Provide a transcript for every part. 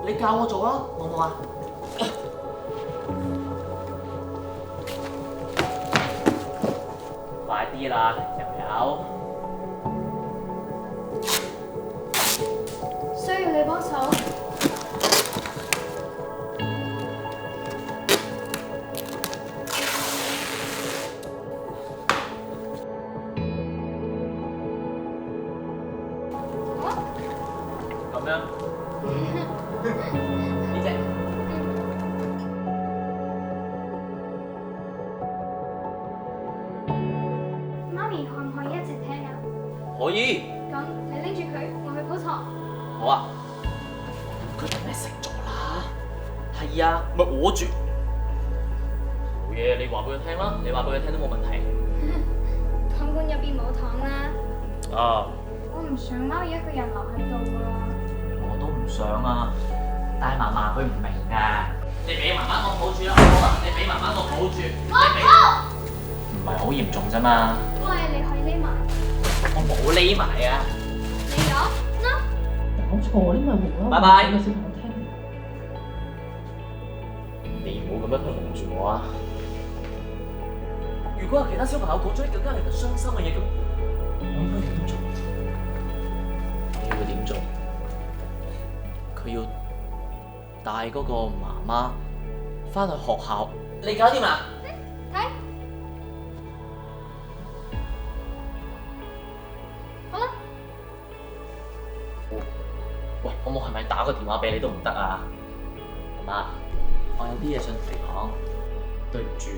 你教我做啦，好唔好啊？快啲啦，又有。需要你幫手。咁樣呢只媽咪可唔可以一齊聽啊？可以。咁你拎住佢，我去鋪床。好啊。佢同你食咗啦。係啊，咪我煮。冇嘢，你話俾佢聽啦，你話俾佢聽都冇問題。糖罐入邊冇糖啦。啊。我唔想媽咪一個人留喺度啊。我都唔想啊，但係嫲嫲佢唔明㗎。你俾媽媽我抱住啦，好啊！你俾媽媽我抱住。唔係好嚴重啫嘛。喂，你可以匿埋。我冇匿埋啊。你有？嗱。搞錯，呢咪無啦拜拜啦講嘅小朋友聽。你唔好咁樣去望住我啊！如果有其他小朋友講咗啲更加令人傷心嘅嘢，咁我應該點做？我要佢點做？佢要帶嗰個媽媽翻去學校，你搞掂啦？睇。好啦。喂，我係咪打個電話俾你都唔得啊？媽媽，我有啲嘢想同你講，對唔住，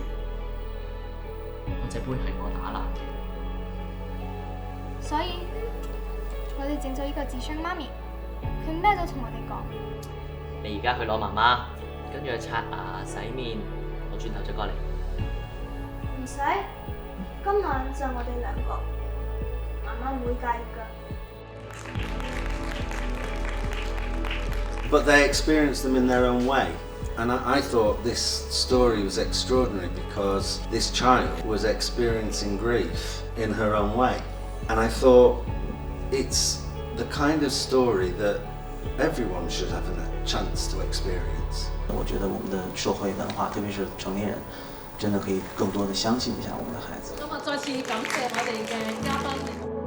我隻杯係我打爛嘅。所以，我哋整咗呢個智商媽咪，佢咩都同我哋講。你而家去攞媽媽，跟住去刷牙、洗面，我轉頭就過嚟。唔使，今晚就我哋兩個，媽媽唔會介意㗎。But they experienced them in their own way. And I thought this story was extraordinary because this child was experiencing grief in her own way. And I thought it's the kind of story that everyone should have a chance to experience. 我觉得我们的社会文化，特别是成年人，真的可以更多的相信一下我们的孩子。咁啊，再次感謝我哋嘅嘉賓。